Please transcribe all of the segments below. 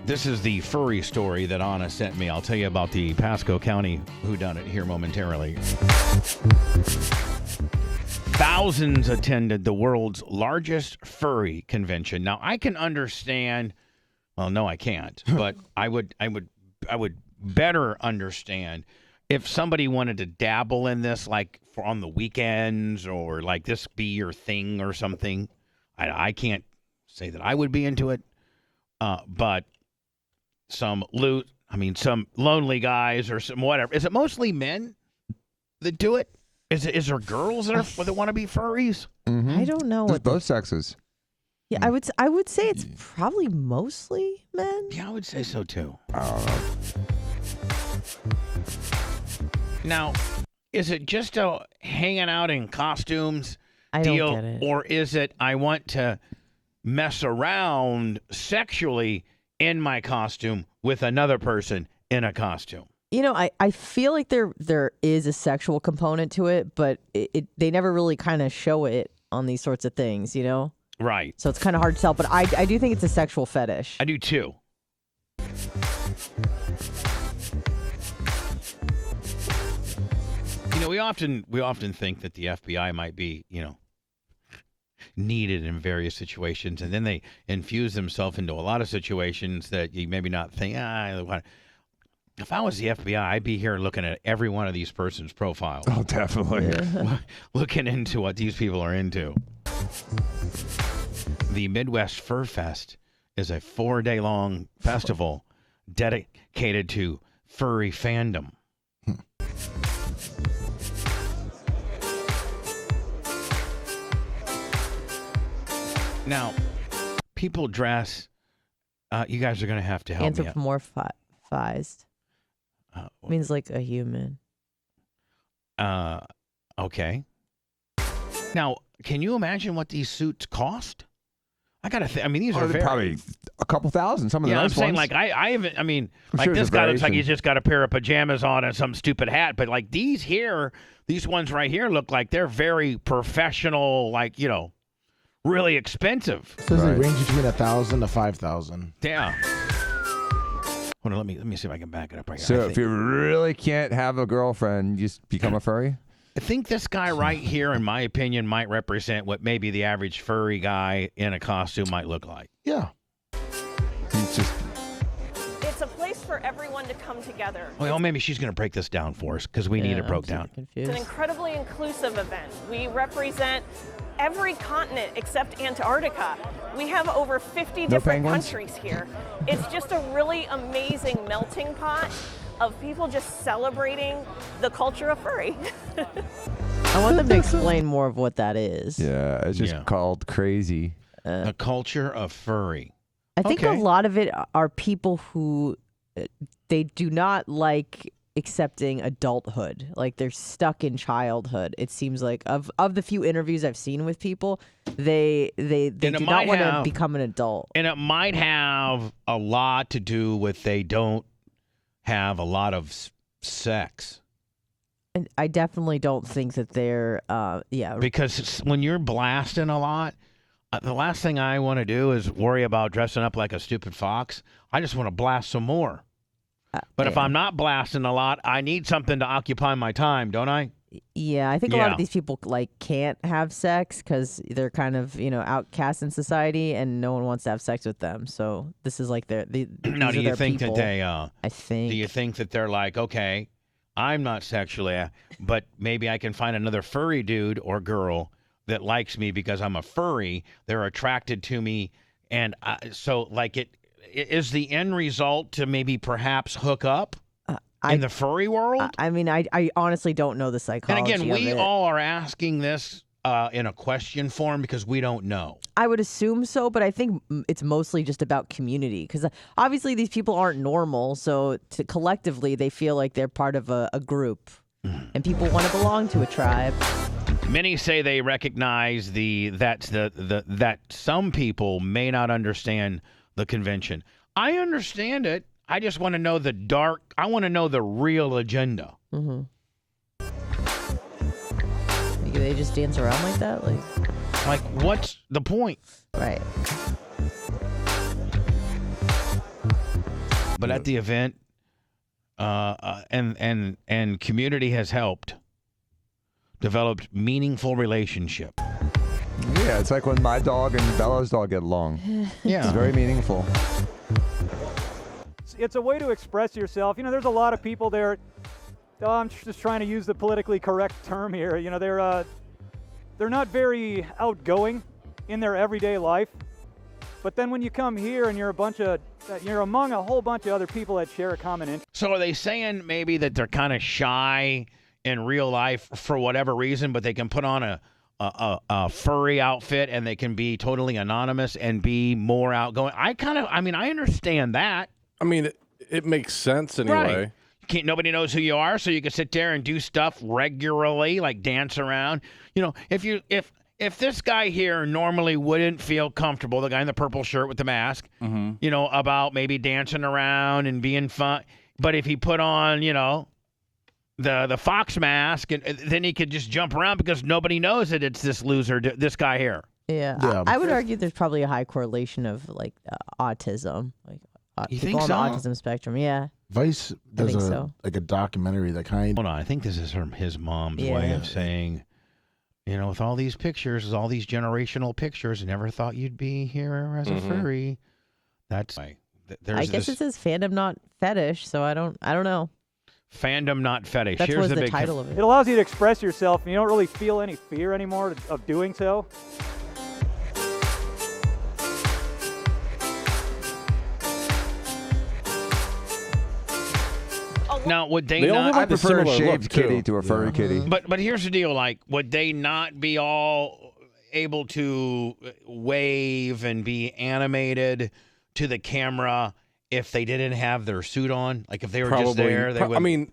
This is the furry story that Anna sent me. I'll tell you about the Pasco County whodunit here momentarily. Thousands attended the world's largest furry convention. Now, I can understand. Well, no, I can't. But I would better understand if somebody wanted to dabble in this, like for on the weekends, or like this be your thing or something. I can't say that I would be into it, but some lonely guys or some whatever. Is it mostly men that do it? Is there girls that want to be furries? Mm-hmm. I don't know There's what both sexes. Yeah, I would say it's probably mostly men. Yeah, I would say so too. I don't know. Now, is it just a hanging out in costumes I deal, don't get it. or is it I want to mess around sexually in my costume with another person in a costume? You know, I feel like there is a sexual component to it, but they never really kind of show it on these sorts of things, you know? Right. So it's kind of hard to tell, but I do think it's a sexual fetish. I do too. You know, we often think that the FBI might be, needed in various situations, and then they infuse themselves into a lot of situations that you maybe not think. If I was the FBI, I'd be here looking at every one of these persons' profiles. Oh, definitely. Yeah. Looking into what these people are into. The Midwest Fur Fest is a 4-day-long festival dedicated to furry fandom. Now, people dress. You guys are going to have to help me out. Anthropomorphized. Means like a human. Okay. Now, can you imagine what these suits cost? I gotta think. I mean, these are probably a couple thousand. Some of the nice I'm saying ones. like I haven't. I mean, I'm like sure this there's a guy looks like variation. he's just got a pair of pajamas on and some stupid hat. But like these ones right here look like they're very professional. Like really expensive. It says Right. they range between 1,000 to 5,000. Yeah. Hold on, let me see if I can back it up right here. So if you really can't have a girlfriend, you just become a furry? I think this guy right here, in my opinion, might represent what maybe the average furry guy in a costume might look like. Yeah. He's just It's a place for everyone to come together. Well, maybe she's going to break this down for us because we need it broke down. It's Confused. an incredibly inclusive event. We represent every continent except Antarctica. We have over 50 different penguins? countries here. It's just a really amazing melting pot of people just celebrating the culture of furry. I want them to explain more of what that is. yeah, it's just Yeah. called crazy. The culture of furry. I think Okay. a lot of it are people who they do not like accepting adulthood. Like they're stuck in childhood. It seems like of the few interviews I've seen with people, they do not might want to have- become an adult. And it might have a lot to do with they don't have a lot of sex. And I definitely don't think that they're Because when you're blasting a lot, the last thing I want to do is worry about dressing up like a stupid fox. I just want to blast some more. But if yeah. I'm not blasting a lot, I need something to occupy my time, don't I? Yeah, I think a lot Yeah. of these people like can't have sex because they're kind of outcast in society, and no one wants to have sex with them. So this is like Now, these do are you their think people, that they? I think. Do you think that they're like, okay, I'm not sexually, but maybe I can find another furry dude or girl that likes me because I'm a furry. They're attracted to me, and so like it is the end result to maybe perhaps hook up in the furry world. I mean, I honestly don't know the And psychology. again, of we it. all are asking this in a question form because we don't know. I would assume so, but I think it's mostly just about community because obviously these people aren't normal. So collectively, they feel like they're part of a group, and people want to belong to a tribe. Many say they recognize that some people may not understand the convention. I understand it. I just want to know I want to know the real agenda. Mm-hmm. They just dance around like that, Like, what's the point? right? But at the event, and community has helped develop meaningful relationship. Yeah, it's like when my dog and Bella's dog get along. Yeah. It's very meaningful. It's a way to express yourself. You know, there's a lot of people there. I'm just trying to use the politically correct term here. You know, they're not very outgoing in their everyday life. But then when you come here and you're among a whole bunch of other people that share a common interest. So are they saying maybe that they're kind of shy in real life for whatever reason, but they can put on a furry outfit and they can be totally anonymous and be more outgoing? I understand that. I mean, it makes sense anyway. Right. Nobody knows who you are, so you can sit there and do stuff regularly, like dance around. You know, if this guy here normally wouldn't feel comfortable, the guy in the purple shirt with the mask, you know, about maybe dancing around and being fun, but if he put on, you know, the fox mask, and then he could just jump around because nobody knows that it's this loser, this guy here. Yeah. I would argue there's probably a high correlation of like autism, like you people think on the so? autism spectrum. Yeah. Vice does so. like a documentary that kind. Hold on, I think this is his mom's way of saying, you know, with all these pictures, all these generational pictures, never thought you'd be here as a furry. That's I guess it says fandom, not fetish. So I don't know. Fandom, not fetish. That's Here's the big title of it. It allows you to express yourself, and you don't really feel any fear anymore of doing so. Now, would they They all not? have, I like, a prefer a similar shaved look, kitty too. to a furry kitty. But here's the deal: like, would they not be all able to wave and be animated to the camera if they didn't have their suit on? Like, if they were just Probably. there,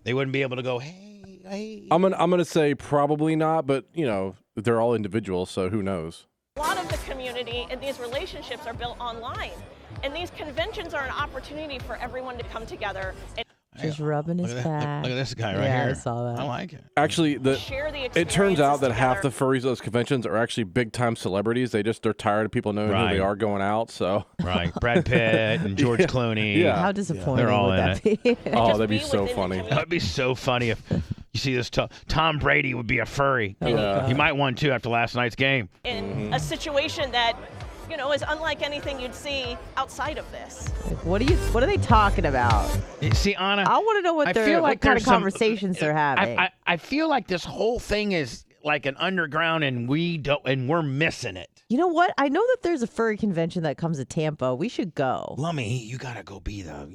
they wouldn't be able to go, hey. I'm gonna say probably not, but you know, they're all individuals, so who knows? A lot of the community and these relationships are built online. And these conventions are an opportunity for everyone to come together and Just rubbing his back. Look at this guy right Yeah, here. I saw that. I like it. Actually, share the it turns out that experiences half the together. furries at those conventions are actually big time celebrities. They're tired of people knowing who Right. they are going out. So Right. Brad Pitt and George Clooney. Yeah. How disappointing They're all would in that be? oh, Just that'd be be so within the funny. community. That'd be so funny if you see this. Tom Brady would be a furry. Yeah. He might want to after last night's game. In a situation that, you know, is unlike anything you'd see outside of this. What are they talking about? See, Anna, I want to know what I they're feel like kind there's of conversations they're having. I feel like this whole thing is like an underground, and we're missing it. You know what? I know that there's a furry convention that comes to Tampa. We should go. Lummy, you gotta go be the,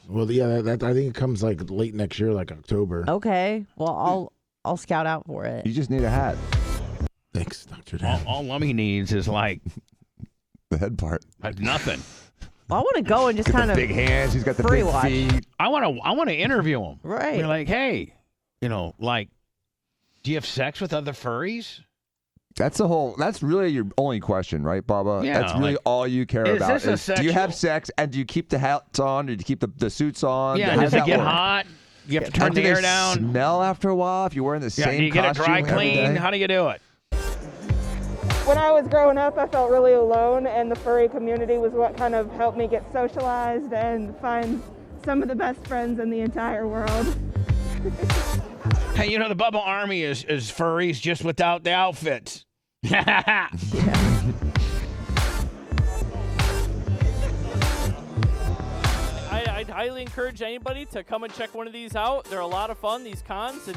Well, yeah, that I think it comes like late next year, like October. Okay. Well, I'll scout out for it. You just need a hat. Thanks, Dr. Dan. all Lummy needs is like The head part. nothing. Well, I want to go and just He's got kind the of big hands. He's got the furry big watch. feet. I want to interview him. Right. You're like, hey, like, do you have sex with other furries? That's really your only question, right, Bubba? Yeah, That's really like, all you care is about. this a Do you have sexual- sex, and do you keep the hats on, or do you keep the suits on? Yeah. How Does does it that get work? hot? You have to turn And do the air they down. smell after a while if you're wearing the Yeah. same Do you get it costume dry every clean? day? How do you do it? When I was growing up, I felt really alone, and the furry community was what kind of helped me get socialized and find some of the best friends in the entire world. Hey, the Bubba Army is furries just without the outfits. I'd highly encourage anybody to come and check one of these out. They're a lot of fun, these cons,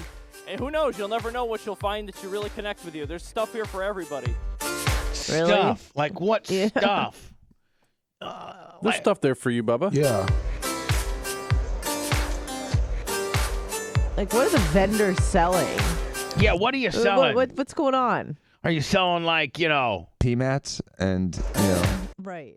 and who knows, you'll never know what you'll find that you really connect with you. There's stuff here for everybody. Really? Stuff. Like what Yeah. stuff? There's stuff there for you, Bubba. Yeah. Like, what are the vendors selling? Yeah, what are you selling? What's going on? Are you selling like, Pea mats and Right.